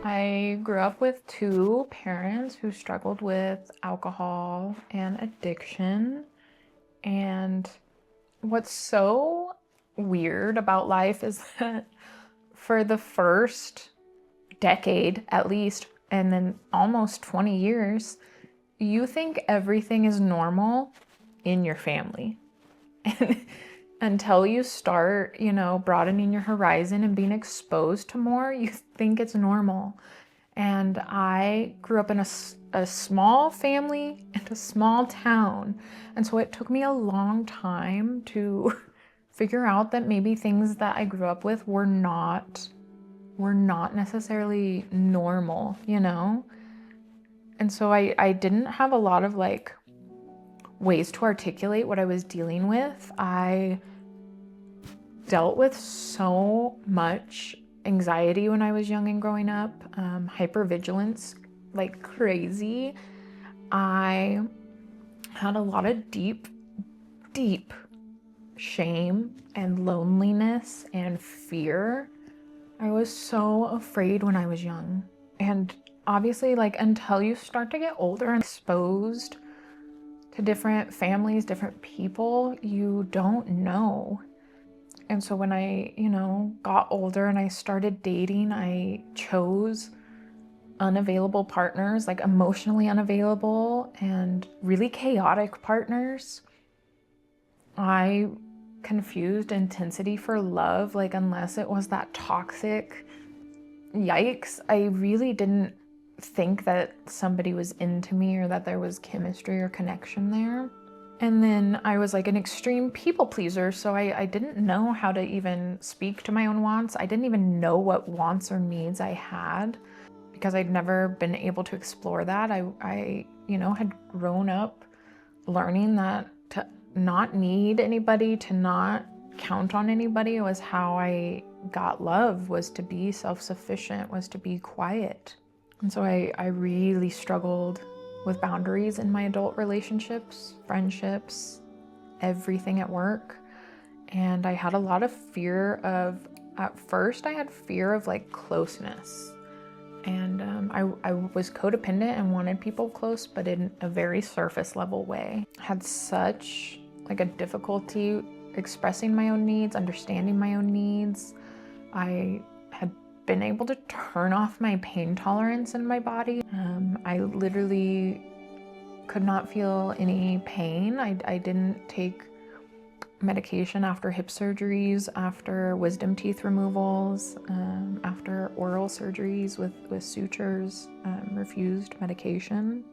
I grew up with two parents who struggled with alcohol and addiction. And what's so weird about life is that for the first decade, at least, and then almost 20 years, you think everything is normal in your family. Until you start, broadening your horizon and being exposed to more, you think it's normal. And I grew up in a small family in a small town. And so it took me a long time to figure out that maybe things that I grew up with were not necessarily normal, And so I didn't have a lot of ways to articulate what I was dealing with. I dealt with so much anxiety when I was young and growing up, hypervigilance like crazy. I had a lot of deep shame and loneliness and fear. I was so afraid when I was young. And obviously, until you start to get older and exposed to different families, different people, you don't know. And so when I, got older and I started dating, I chose unavailable partners, like emotionally unavailable and really chaotic partners. I confused intensity for love, unless it was that toxic, yikes. I really didn't think that somebody was into me or that there was chemistry or connection there. And then I was an extreme people pleaser, so I didn't know how to even speak to my own wants. I didn't even know what wants or needs I had because I'd never been able to explore that. I had grown up learning that to not need anybody, to not count on anybody was how I got love, was to be self-sufficient, was to be quiet. And so I really struggled with boundaries in my adult relationships, friendships, everything at work. And I had a lot of fear of, at first I had fear of closeness. And I was codependent and wanted people close, but in a very surface level way. I had such a difficulty expressing my own needs, understanding my own needs. I had been able to turn off my pain tolerance in my body. I literally could not feel any pain. I didn't take medication after hip surgeries, after wisdom teeth removals, after oral surgeries with sutures, refused medication.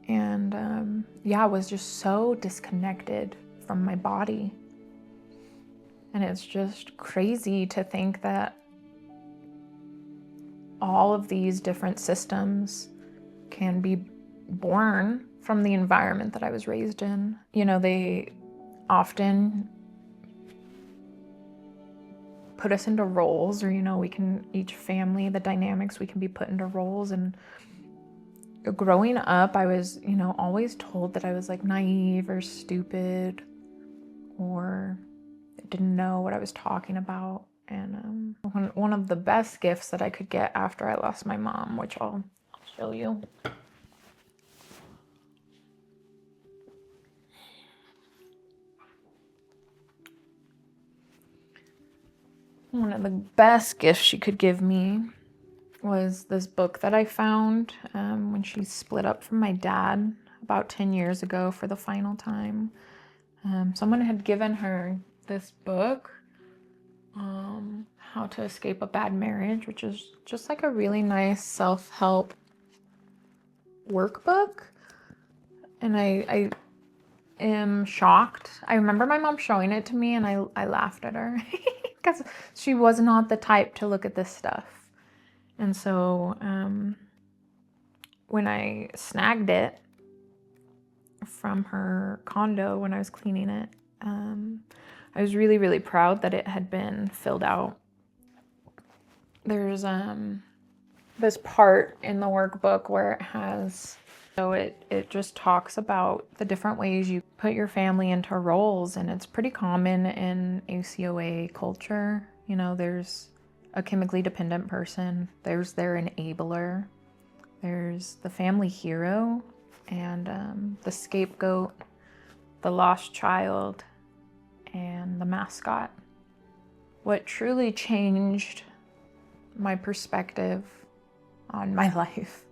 And I was just so disconnected from my body. And it's just crazy to think that all of these different systems can be born from the environment that I was raised in. They often put us into roles, or, we can, each family, the dynamics, we can be put into roles. And growing up, I was, always told that I was naive or stupid or didn't know what I was talking about. And one of the best gifts that I could get after I lost my mom, which I'll show you. One of the best gifts she could give me was this book that I found when she split up from my dad about 10 years ago for the final time. Someone had given her this book, How to Escape a Bad Marriage, which is just a really nice self-help workbook. And I am shocked. I remember my mom showing it to me and I laughed at her because she was not the type to look at this stuff. And so when I snagged it from her condo when I was cleaning it, I was really, really proud that it had been filled out. There's this part in the workbook where it has, so it just talks about the different ways you put your family into roles, and it's pretty common in ACOA culture. There's a chemically dependent person. There's their enabler. There's the family hero and the scapegoat, the lost child, and the mascot. What truly changed my perspective on my life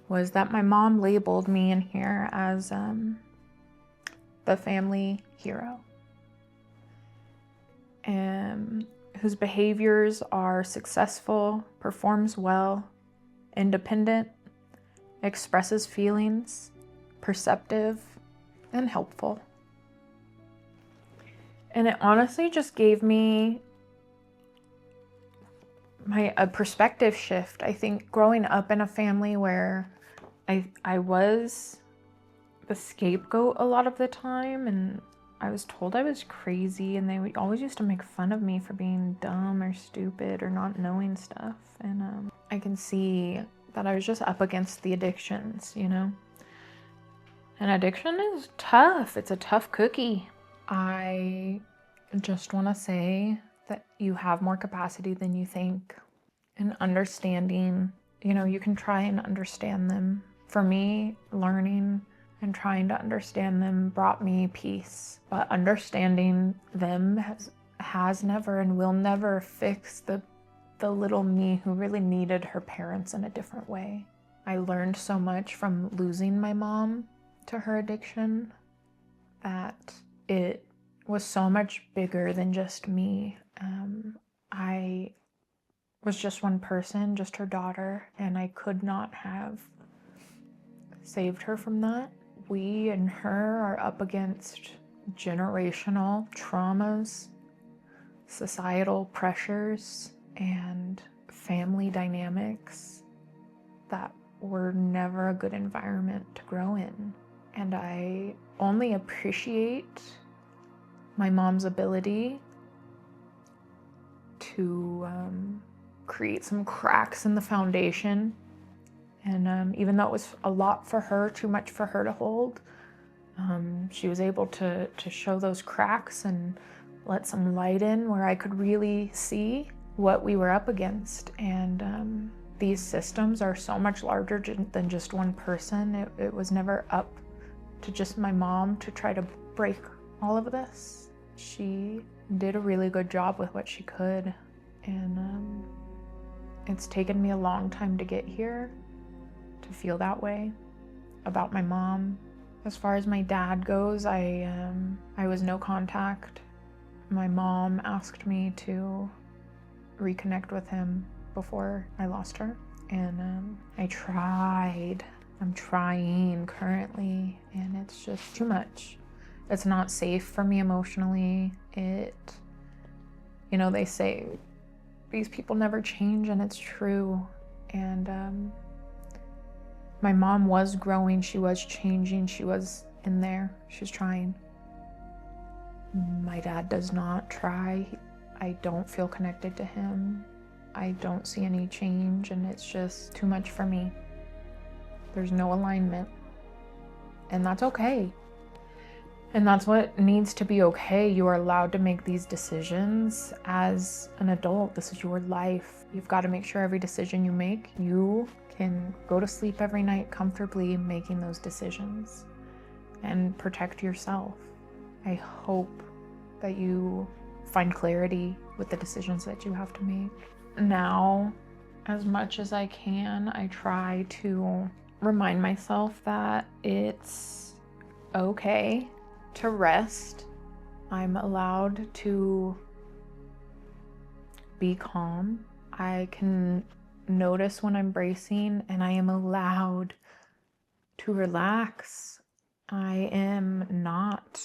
was that my mom labeled me in here as the family hero, and whose behaviors are successful, performs well, independent, expresses feelings, perceptive, and helpful. And it honestly just gave me a perspective shift. I think growing up in a family where I was the scapegoat a lot of the time, and I was told I was crazy, and they always used to make fun of me for being dumb or stupid or not knowing stuff. And I can see that I was just up against the addictions, you know? And addiction is tough. It's a tough cookie. I just want to say that you have more capacity than you think. And understanding, you know, you can try and understand them. For me, learning and trying to understand them brought me peace. But understanding them has never and will never fix the little me who really needed her parents in a different way. I learned so much from losing my mom to her addiction that it was so much bigger than just me. I was just one person, just her daughter, and I could not have saved her from that. We and her are up against generational traumas, societal pressures, and family dynamics that were never a good environment to grow in. And I only appreciate my mom's ability to create some cracks in the foundation. And even though it was a lot for her, too much for her to hold, she was able to show those cracks and let some light in where I could really see what we were up against. And these systems are so much larger than just one person. It was never up to just my mom to try to break all of this. She did a really good job with what she could. And it's taken me a long time to get here, to feel that way about my mom. As far as my dad goes, I was no contact. My mom asked me to reconnect with him before I lost her, and I tried. I'm trying currently, and it's just too much. It's not safe for me emotionally. You know, they say these people never change, and it's true. And my mom was growing, she was changing, she was in there, she's trying. My dad does not try. I don't feel connected to him. I don't see any change, and it's just too much for me. There's no alignment, and that's okay. And that's what needs to be okay. You are allowed to make these decisions as an adult. This is your life. You've got to make sure every decision you make, you can go to sleep every night comfortably making those decisions and protect yourself. I hope that you find clarity with the decisions that you have to make. Now, as much as I can, I try to remind myself that it's okay to rest. I'm allowed to be calm. I can notice when I'm bracing, and I am allowed to relax. I am not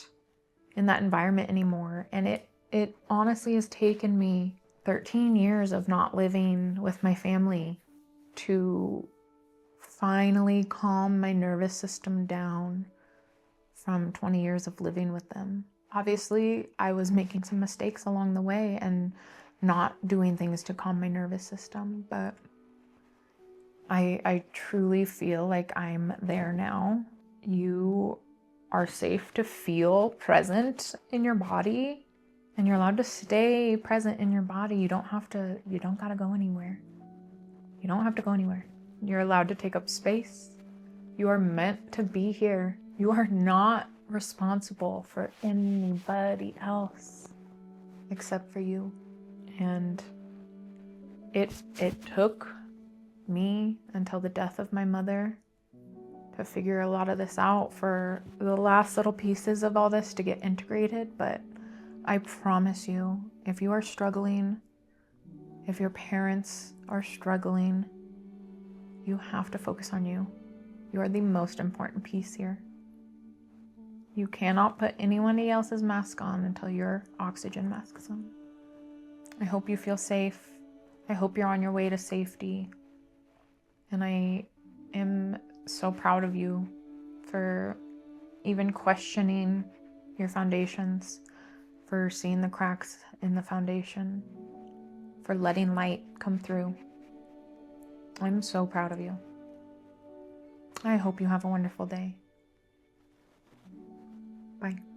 in that environment anymore. And it honestly has taken me 13 years of not living with my family to finally calm my nervous system down from 20 years of living with them. Obviously, I was making some mistakes along the way and not doing things to calm my nervous system, but I truly feel like I'm there now. You are safe to feel present in your body And you're allowed to stay present in your body. You don't gotta go anywhere. You don't have to go anywhere. You're allowed to take up space. You are meant to be here. You are not responsible for anybody else except for you. And it took me until the death of my mother to figure a lot of this out, for the last little pieces of all this to get integrated. But I promise you, if you are struggling, if your parents are struggling, you have to focus on you. You are the most important piece here. You cannot put anybody else's mask on until your oxygen mask is on. I hope you feel safe. I hope you're on your way to safety. And I am so proud of you for even questioning your foundations, for seeing the cracks in the foundation, for letting light come through. I'm so proud of you. I hope you have a wonderful day. Bye.